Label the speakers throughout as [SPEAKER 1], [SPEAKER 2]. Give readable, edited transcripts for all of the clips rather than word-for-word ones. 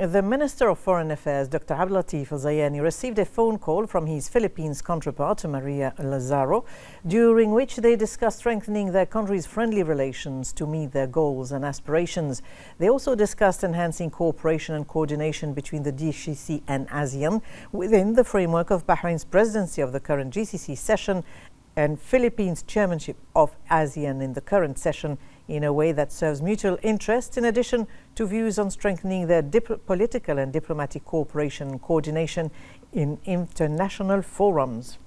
[SPEAKER 1] The Minister of Foreign Affairs, Dr. Abdulatif Al-Zayani, received a phone call from his Philippines counterpart, Maria Lazaro, during which they discussed strengthening their country's friendly relations to meet their goals and aspirations. They also discussed enhancing cooperation and coordination between the GCC and ASEAN within the framework of Bahrain's presidency of the current GCC session and Philippines' chairmanship of ASEAN in the current session, in a way that serves mutual interests, in addition to views on strengthening their political and diplomatic cooperation and coordination in international forums.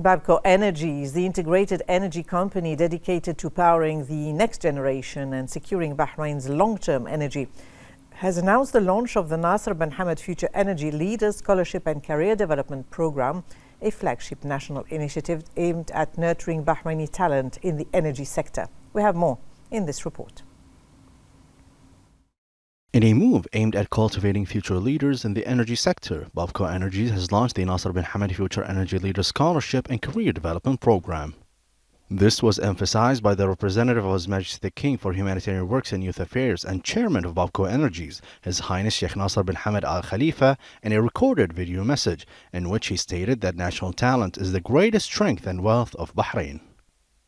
[SPEAKER 1] Babco Energy is the integrated energy company dedicated to powering the next generation and securing Bahrain's long-term energy, has announced the launch of the Nasser bin Hamad Future Energy Leaders Scholarship and Career Development Program, a flagship national initiative aimed at nurturing Bahraini talent in the energy sector. We have more in this report.
[SPEAKER 2] In a move aimed at cultivating future leaders in the energy sector, Babco Energy has launched the Nasser bin Hamad Future Energy Leaders Scholarship and Career Development Program. This was emphasized by the representative of His Majesty the King for Humanitarian Works and Youth Affairs and chairman of Babco Energies, His Highness Sheikh Nasser bin Hamad Al Khalifa, in a recorded video message in which he stated that national talent is the greatest strength and wealth of Bahrain.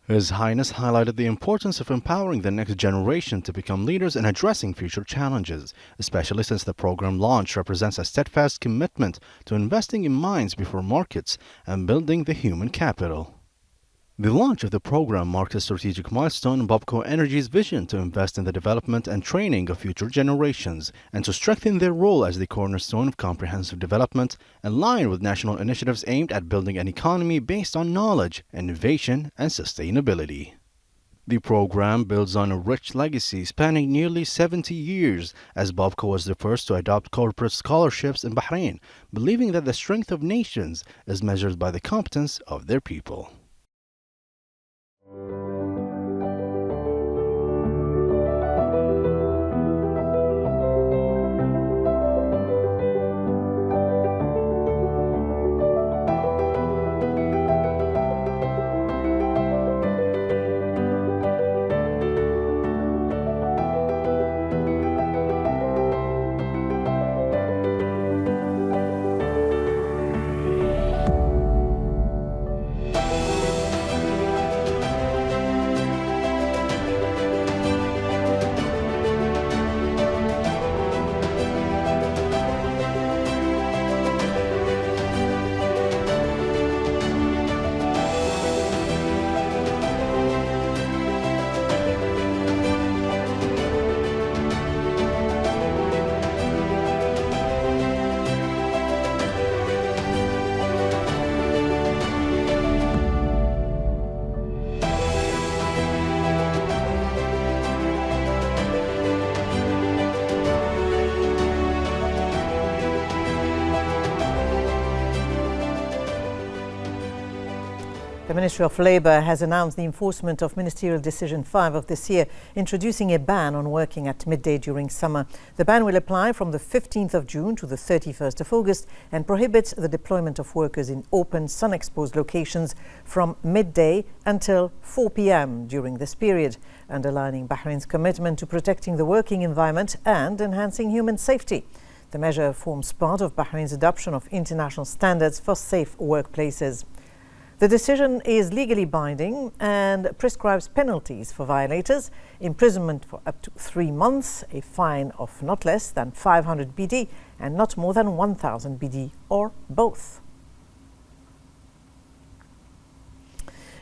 [SPEAKER 2] His Highness highlighted the importance of empowering the next generation to become leaders in addressing future challenges, especially since the program launch represents a steadfast commitment to investing in minds before markets and building the human capital. The launch of the program marked a strategic milestone in Babco Energy's vision to invest in the development and training of future generations and to strengthen their role as the cornerstone of comprehensive development, in line with national initiatives aimed at building an economy based on knowledge, innovation, and sustainability. The program builds on a rich legacy spanning nearly 70 years, as Babco was the first to adopt corporate scholarships in Bahrain, believing that the strength of nations is measured by the competence of their people.
[SPEAKER 1] The Ministry of Labour has announced the enforcement of Ministerial Decision 5 of this year, introducing a ban on working at midday during summer. The ban will apply from the 15th of June to the 31st of August and prohibits the deployment of workers in open, sun-exposed locations from midday until 4 p.m. during this period, underlining Bahrain's commitment to protecting the working environment and enhancing human safety. The measure forms part of Bahrain's adoption of international standards for safe workplaces. The decision is legally binding and prescribes penalties for violators, imprisonment for up to 3 months, a fine of not less than 500 BD and not more than 1,000 BD, or both.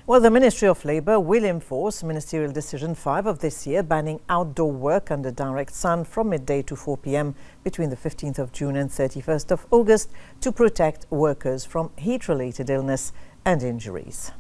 [SPEAKER 1] Well, the Ministry of Labour will enforce Ministerial Decision 5 of this year, banning outdoor work under direct sun from midday to 4 p.m. between the 15th of June and 31st of August to protect workers from heat-related illness and injuries.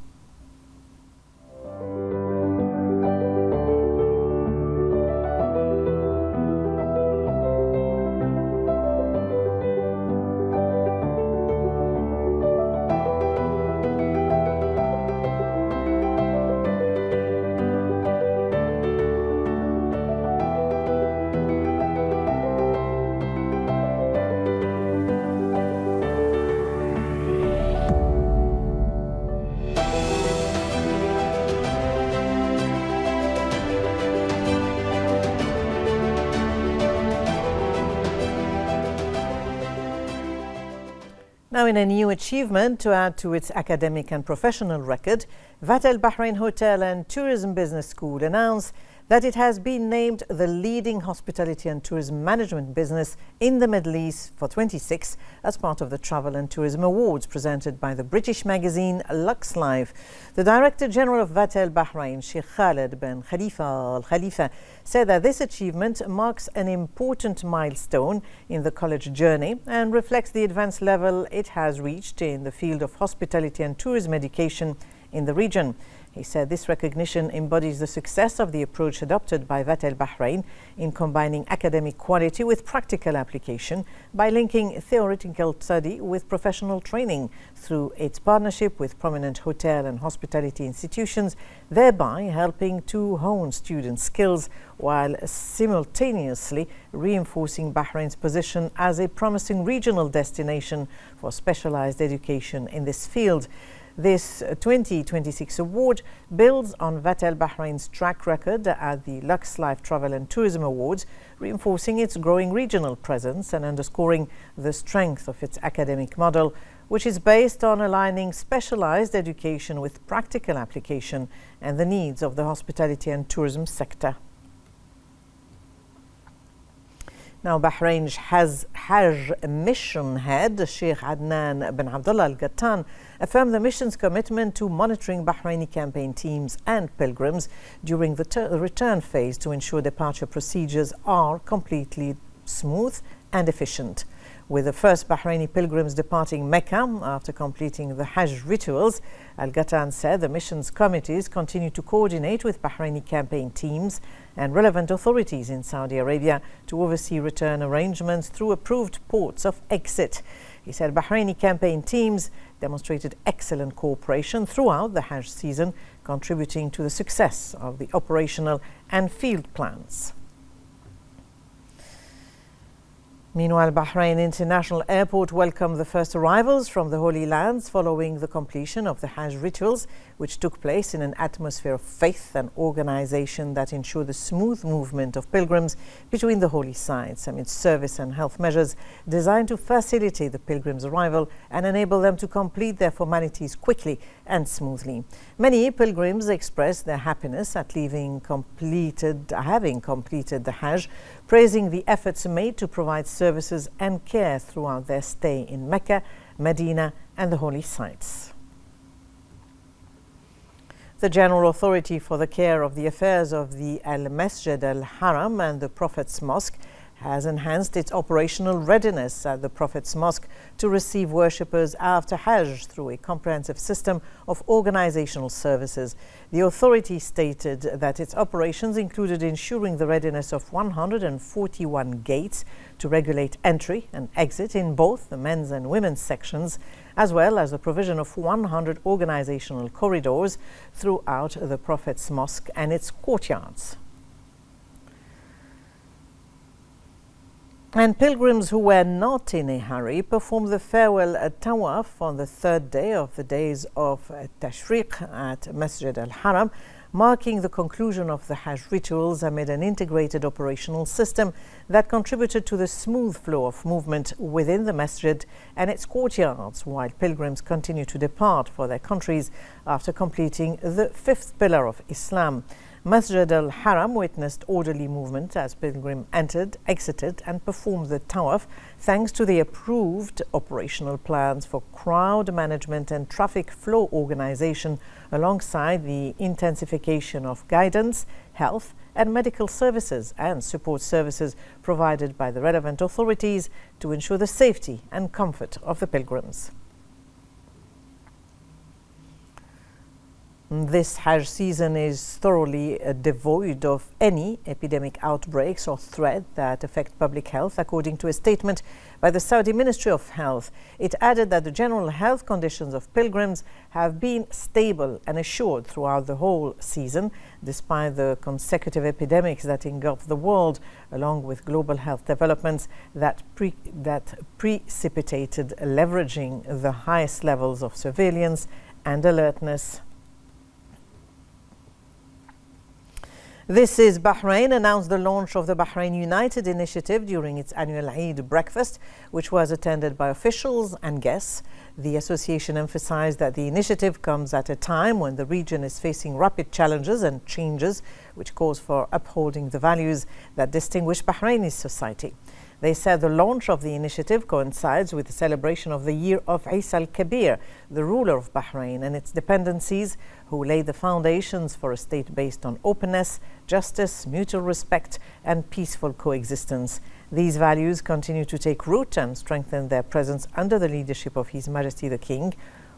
[SPEAKER 1] Now, in a new achievement to add to its academic and professional record, Vatel Bahrain Hotel and Tourism Business School announced that it has been named the leading hospitality and tourism management business in the Middle East for 26 as part of the Travel and Tourism Awards presented by the British magazine Lux Live. The Director General of Vatel Bahrain, Sheikh Khaled bin Khalifa Al Khalifa, said that this achievement marks an important milestone in the college journey and reflects the advanced level it has reached in the field of hospitality and tourism education in the region. He said this recognition embodies the success of the approach adopted by Vatel Bahrain in combining academic quality with practical application by linking theoretical study with professional training through its partnership with prominent hotel and hospitality institutions, thereby helping to hone students' skills while simultaneously reinforcing Bahrain's position as a promising regional destination for specialized education in this field. This 2026 award builds on Vatel Bahrain's track record at the Lux Life Travel and Tourism Awards, reinforcing its growing regional presence and underscoring the strength of its academic model, which is based on aligning specialized education with practical application and the needs of the hospitality and tourism sector. Now, Bahrain's Hajj mission head, Sheikh Adnan bin Abdullah Al Gattan, affirmed the mission's commitment to monitoring Bahraini campaign teams and pilgrims during the return phase to ensure departure procedures are completely smooth and efficient. With the first Bahraini pilgrims departing Mecca after completing the Hajj rituals, Al Gattan said the mission's committees continue to coordinate with Bahraini campaign teams and relevant authorities in Saudi Arabia to oversee return arrangements through approved ports of exit. He said Bahraini campaign teams demonstrated excellent cooperation throughout the Hajj season, contributing to the success of the operational and field plans. Meanwhile, Bahrain International Airport welcomed the first arrivals from the Holy Lands following the completion of the Hajj rituals, which took place in an atmosphere of faith and organization that ensured the smooth movement of pilgrims between the holy sites amid service and health measures designed to facilitate the pilgrims' arrival and enable them to complete their formalities quickly and smoothly. Many pilgrims expressed their happiness at having completed the Hajj, praising the efforts made to provide services and care throughout their stay in Mecca, Medina, and the holy sites. The General Authority for the Care of the Affairs of the Al-Masjid Al-Haram and the Prophet's Mosque has enhanced its operational readiness at the Prophet's Mosque to receive worshippers after Hajj through a comprehensive system of organizational services. The authority stated that its operations included ensuring the readiness of 141 gates to regulate entry and exit in both the men's and women's sections, as well as the provision of 100 organizational corridors throughout the Prophet's Mosque and its courtyards. And pilgrims who were not in a hurry performed the farewell tawaf on the third day of the days of Tashriq at Masjid Al-Haram, marking the conclusion of the Hajj rituals amid an integrated operational system that contributed to the smooth flow of movement within the masjid and its courtyards, while pilgrims continue to depart for their countries after completing the fifth pillar of Islam. Masjid al-Haram witnessed orderly movement as pilgrims entered, exited and performed the tawaf thanks to the approved operational plans for crowd management and traffic flow organization, alongside the intensification of guidance, health and medical services and support services provided by the relevant authorities to ensure the safety and comfort of the pilgrims. This Hajj season is thoroughly devoid of any epidemic outbreaks or threat that affect public health, according to a statement by the Saudi Ministry of Health. It added that the general health conditions of pilgrims have been stable and assured throughout the whole season, despite the consecutive epidemics that engulf the world, along with global health developments that precipitated leveraging the highest levels of surveillance and alertness. This is Bahrain announced the launch of the Bahrain United initiative during its annual Eid breakfast, which was attended by officials and guests. The association emphasized that the initiative comes at a time when the region is facing rapid challenges and changes, which calls for upholding the values that distinguish Bahraini society. They said the launch of the initiative coincides with the celebration of the year of Isa al-Kabir, the ruler of Bahrain and its dependencies, who laid the foundations for a state based on openness, justice, mutual respect, and peaceful coexistence. These values continue to take root and strengthen their presence under the leadership of His Majesty the King,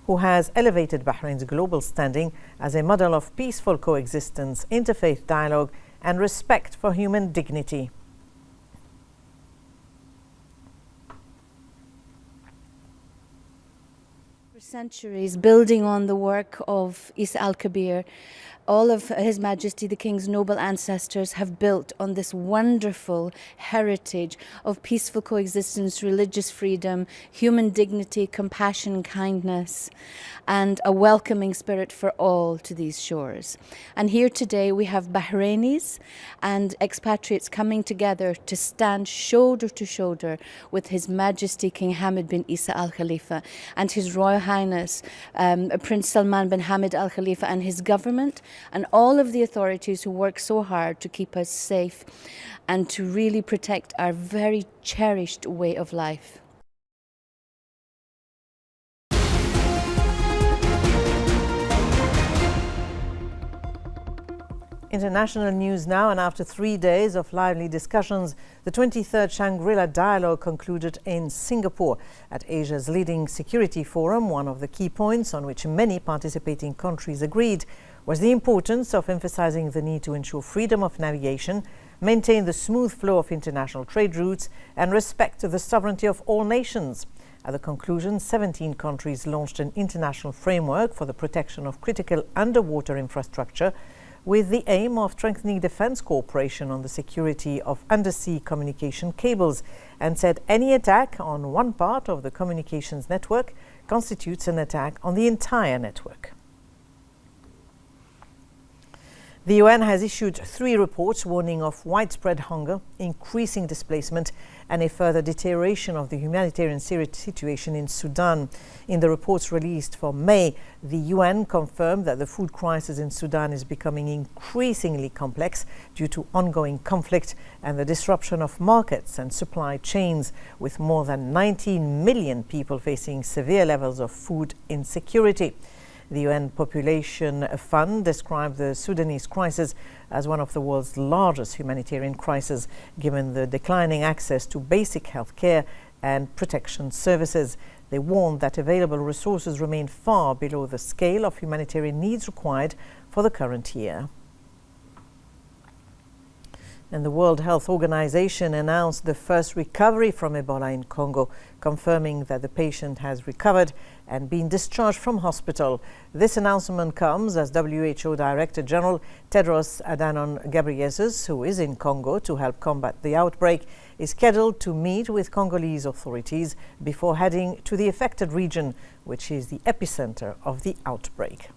[SPEAKER 1] who has elevated Bahrain's global standing as a model of peaceful coexistence, interfaith dialogue, and respect for human dignity.
[SPEAKER 3] Centuries, building on the work of Isa al-Kabir, all of His Majesty the King's noble ancestors have built on this wonderful heritage of peaceful coexistence, religious freedom, human dignity, compassion, kindness, and a welcoming spirit for all to these shores. And here today we have Bahrainis and expatriates coming together to stand shoulder to shoulder with His Majesty King Hamad bin Isa Al Khalifa and His Royal Highness Prince Salman bin Hamad Al Khalifa and his government, and all of the authorities who work so hard to keep us safe and to really protect our very cherished way of life.
[SPEAKER 1] International news now, and after 3 days of lively discussions, the 23rd Shangri-La Dialogue concluded in Singapore. At Asia's leading security forum, one of the key points on which many participating countries agreed was the importance of emphasizing the need to ensure freedom of navigation, maintain the smooth flow of international trade routes, and respect the sovereignty of all nations. At the conclusion, 17 countries launched an international framework for the protection of critical underwater infrastructure, with the aim of strengthening defense cooperation on the security of undersea communication cables, and said any attack on one part of the communications network constitutes an attack on the entire network. The UN has issued 3 reports warning of widespread hunger, increasing displacement, and a further deterioration of the humanitarian situation in Sudan. In the reports released for May, the UN confirmed that the food crisis in Sudan is becoming increasingly complex due to ongoing conflict and the disruption of markets and supply chains, with more than 19 million people facing severe levels of food insecurity. The UN Population Fund described the Sudanese crisis as one of the world's largest humanitarian crises, given the declining access to basic health care and protection services. They warned that available resources remain far below the scale of humanitarian needs required for the current year. And the World Health Organization announced the first recovery from Ebola in Congo, confirming that the patient has recovered and been discharged from hospital. This announcement comes as WHO Director General Tedros Adhanom Ghebreyesus, who is in Congo to help combat the outbreak, is scheduled to meet with Congolese authorities before heading to the affected region, which is the epicenter of the outbreak.